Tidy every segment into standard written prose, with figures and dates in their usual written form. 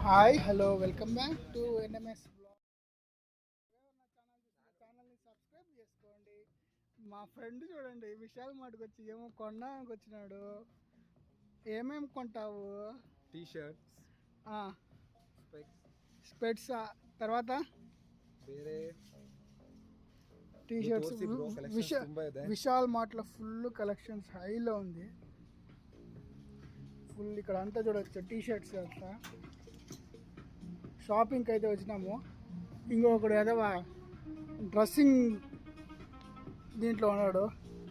Hi hello welcome back to NMS blog. ఛానల్ని subscribe చేసుకోండి. మా ఫ్రెండ్ చూడండి విశాల్ మార్ట్కి వచ్చి ఏమో కొనడానికి వచ్చినాడు. ఏమేమి కొంటావు? టీ షర్ట్స్, స్పెట్స్, తర్వాత ಬೇರೆ టీ షర్ట్స్. విశాల్ మార్ట్లో ఫుల్ కలెక్షన్స్ హైలో ఉంది. ఫుల్ ఇక్కడ అంతా చూడవచ్చు టీ షర్ట్స్ అంతా. షాపింగ్కి అయితే వచ్చినాము. ఇంకొకడు ఏదో డ్రెస్సింగ్ దీంట్లో ఉన్నాడు,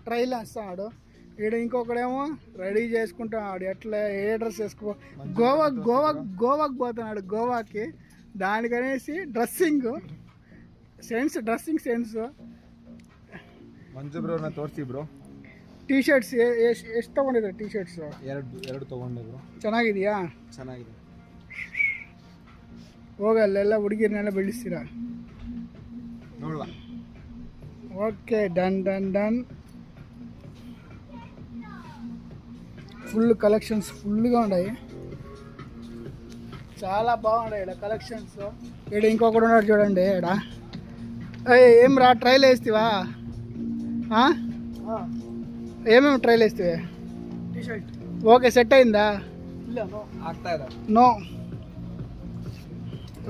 ట్రైల్ వేస్తున్నాడు. ఇక్కడ ఇంకొకడేమో రెడీ చేసుకుంటున్నాడు ఎట్లా ఏ డ్రెస్ వేసుకో. గోవాకి పోతున్నాడు, గోవాకి. దానికనేసి డ్రెస్సింగ్ సెన్స్. ಮಂಜು ಬ್ರೋ ನಾ ತೋರಿಸಿ ಬ್ರೋ. ಟಿ ಶರ್ಟ್ಸ್ ಎಷ್ಟು ತೊಗೊಂಡಿದ್ದಾರೆ? ಟಿ ಶರ್ಟ್ಸ್ ಎರಡು ತೊಗೊಂಡೆ ಬ್ರೋ. ಚೆನ್ನಾಗಿದೆಯಾ? ಚೆನ್ನಾಗಿದೆ. ಹೋಗಿ ಅಲ್ಲೆಲ್ಲ ಹುಡುಗಿರನ್ನೆಲ್ಲ ಬೆಳೆಸ್ತೀರಾ? ನೋಡುವ. Okay done. ఫుల్ కలెక్షన్స్ ఫుల్గా ఉన్నాయి, చాలా బాగున్నాయి ఇక్కడ కలెక్షన్స్. ఇక్కడ ఇంకొకటి ఉన్నాడు చూడండి. ఇక్కడ ఏం రా ట్రైల్ వేస్తావా? ఏమేమి ట్రైల్ వేస్తావే? టీషర్ట్ ఓకే సెట్ అయిందా? నో.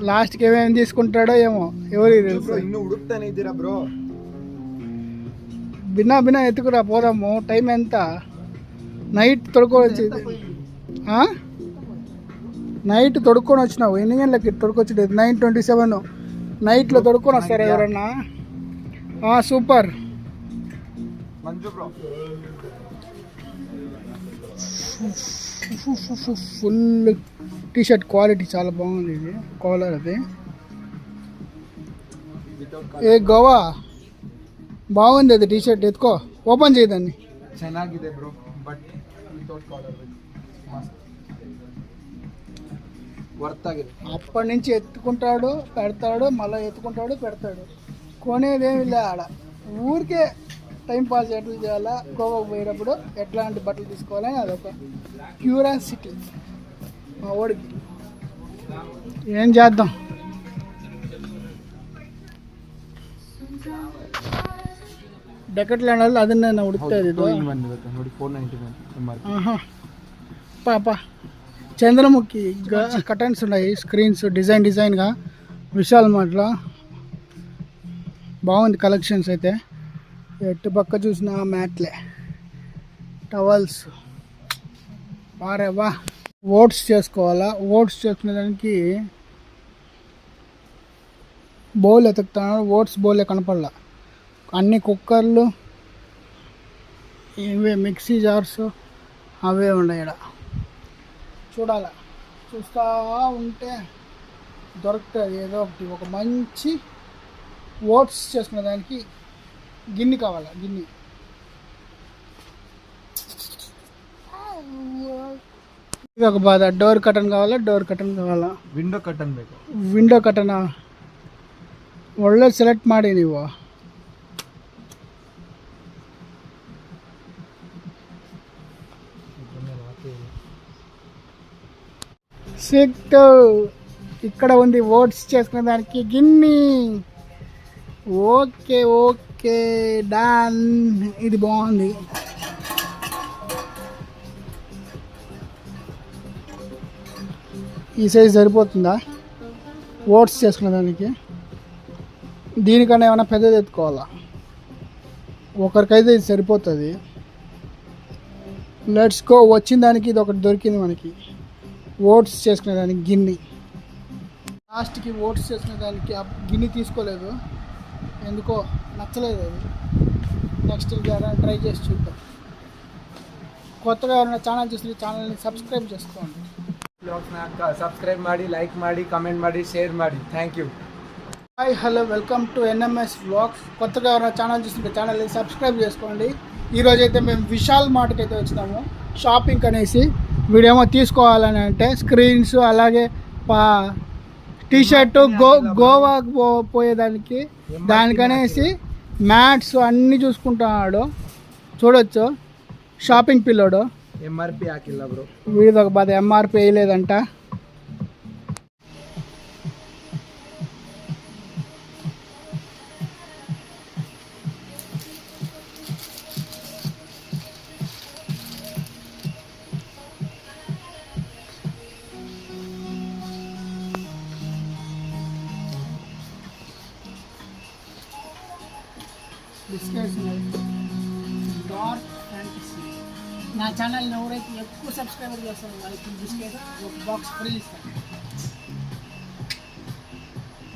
లాస్ట్కి ఏమేమి తీసుకుంటాడో ఏమో ఎవరికి తెలుసు. ಇನ್ನೂ ಹುಡುಕ್ತಾನೆ ಇದ್ದೀರಾ ಬ್ರೋ? భిన్నా ఎత్తుకురా పోదాము. టైం ఎంత? నైట్ తొడుక్కొని నైట్ తొడుక్కొని వచ్చినావు. ఎన్ని గంటలకి తొడుకొచ్చి? 9:27 నైట్లో తొడుక్కొని వస్తారా ఎవరన్నా? Super. Manju bro full T shirt quality చాలా బాగుంది. ఇది కాలర్ అది. ఏ గోవా బాగుంది అది టీ షర్ట్. ఎత్తుకో, ఓపెన్ చేయదాన్ని. ಚೆನ್ನಾಗಿದೆ bro, but without collar worth ಆಗಿದೆ. అప్పటి నుంచి ఎత్తుకుంటాడు పెడతాడు, మళ్ళీ ఎత్తుకుంటాడు పెడతాడు. కొనేదేమి లే ఆడ. ఊరికే టైం పాస్ ఎట్లా చేయాలా, గోవాకు పోయేటప్పుడు ఎట్లాంటి బట్టలు తీసుకోవాలని అదొక క్యూరియాసిటీ మా ఓడికి. ఏం చేద్దాం. ಡೆಕಟ್ಲ್ಯಾಂಡ್ ಅದನ್ನೇ ಹುಡುಕ್ತಾ ಇದ್ದು. పాప చంద్రముఖి కటన్స్ ఉన్నాయి, స్క్రీన్స్ డిజైన్గా విశాల్ మార్ట్లో బాగుంది కలెక్షన్స్ అయితే. ఎటు పక్క చూసిన మ్యాట్లే, టవల్స్. వారేవా ఓట్స్ చేసుకోవాలా. ఓట్స్ చేసుకునే దానికి బౌల్ ఎతుకుతాను. ఓట్స్ బౌలే కనపడలా. అన్ని కుక్కర్లు ఇవే, మిక్సీ జార్స్ అవే ఉన్నాయి ఇక్కడ. చూడాలా, చూస్తూ ఉంటే దొరుకుతుంది ఏదో ఒకటి. ఒక మంచి ఓట్స్ చేసుకునే దానికి గిన్నె కావాలా, గిన్నె. ఇది ఒక బాధ. డోర్ కటన్ కావాలా. ವಿಂಡೋ ಕಟನ್ ಒಳ್ಳೆ ಸೆಲೆಕ್ಟ್ ಮಾಡಿ ನೀವು. సిక్ట్ ఇక్కడ ఉంది ఓట్స్ చేసుకునే దానికి గిన్నె. Okay done. ఇది బాగుంది. ఈ సైజ్ సరిపోతుందా ఓట్స్ చేసుకునే దానికి? దీనికన్నా ఏమైనా పెద్దది ఎత్తుకోవాలా? ఒకరికైతే ఇది సరిపోతుంది. Let's go. వచ్చిన దానికి ఇది ఒకటి దొరికింది మనకి. ఓట్స్ చేసుకునే దానికి గిన్నె. లాస్ట్కి ఓట్స్ చేసుకునే దానికి గిన్నె తీసుకోలేదు, ఎందుకో నచ్చలేదు అది. నెక్స్ట్ ట్రై చేసి చూద్దాం. కొత్తగా ఎవరైనా ఛానల్ చూస్తే ఛానల్ని సబ్స్క్రైబ్ చేసుకోండి. సబ్స్క్రైబ్ ಮಾಡಿ, లైక్ ಮಾಡಿ, కామెంట్ ಮಾಡಿ, షేర్ ಮಾಡಿ. Thank you. Hi hello welcome to NMS blogs. కొత్తగా ఎవరైనా ఛానల్ చూస్తుంటే ఛానల్ని సబ్స్క్రైబ్ చేసుకోండి. ఈరోజైతే మేము విశాల్ మార్ట్కి అయితే వచ్చినాము షాపింగ్ అనేసి. వీడేమో తీసుకోవాలని అంటే స్క్రీన్స్, అలాగే టీ షర్టు గోవాకు పోయేదానికి, దానికనేసి మ్యాట్స్ అన్నీ చూసుకుంటున్నాడు. చూడొచ్చు షాపింగ్ పిల్లోడు. MRP ಹಾಕಿಲ್ಲ ಬ್ರೋ. వీడిది ఒక బాధ, MRP వేయలేదంట. బిస్కెట్స్ ఉన్నాయి. Dark fantasy. నా ఛానల్ని ఎవరైతే ఎక్కువ సబ్స్క్రైబర్ చేస్తారో వాళ్ళకి బిస్కెట్ ఒక బాక్స్ ఫ్రీ ఇస్తాను.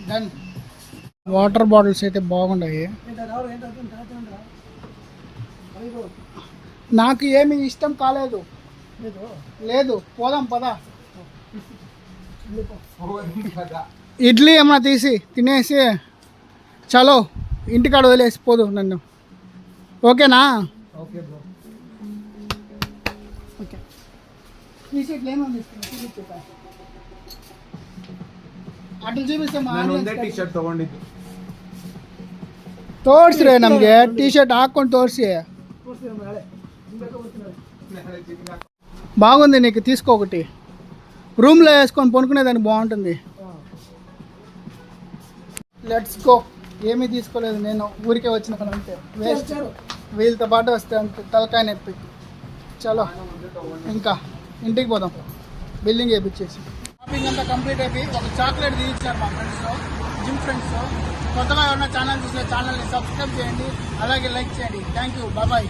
డన్. వాటర్ బాటిల్స్ అయితే బాగున్నాయి. నాకు ఏమి ఇష్టం కాలేదు. లేదు, పోదాం పదా. ఇడ్లీ ఏమన్నా తీసి తినేసి చలో ఇంటికాడ వదిలేసి పోదు నన్ను. ఓకేనా? Okay bro. ఓకే. టీ-షర్ట్లు ఏమన్నా ಅಟಲ್ ಜಿ ಬಿ ನಾನು ಒಂದೇ ಟಿ ಶರ್ಟ್ ತಗೊಂಡಿದ್ದು. ತೋರಿಸ್ರಿ ನಮಗೆ ಟಿ ಶರ್ಟ್ ಹಾಕೊಂಡು ತೋರಿಸಿ. బాగుంది, నీకు తీసుకో ఒకటి. రూమ్లో వేసుకొని పనుకునేదానికి బాగుంటుంది. Let's go. ఏమీ తీసుకోలేదు, నేను ఊరికే వచ్చిన పని అంతే. వేస్ట్. వీళ్ళతో పాటు వస్తే అంతే తలకాయ నొప్పి. చలో ఇంకా ఇంటికి పోదాం బిల్డింగ్ వేయించేసి. షాపింగ్ అంతా కంప్లీట్ అయిపోయి ఒక చాక్లెట్ తీయించారు మా ఫ్రెండ్స్లో, జిమ్ ఫ్రెండ్స్లో. కొత్తగా ఎవరైనా ఛానల్ చూస్తే ఛానల్ని సబ్స్క్రైబ్ చేయండి, అలాగే లైక్ చేయండి. Thank you, bye.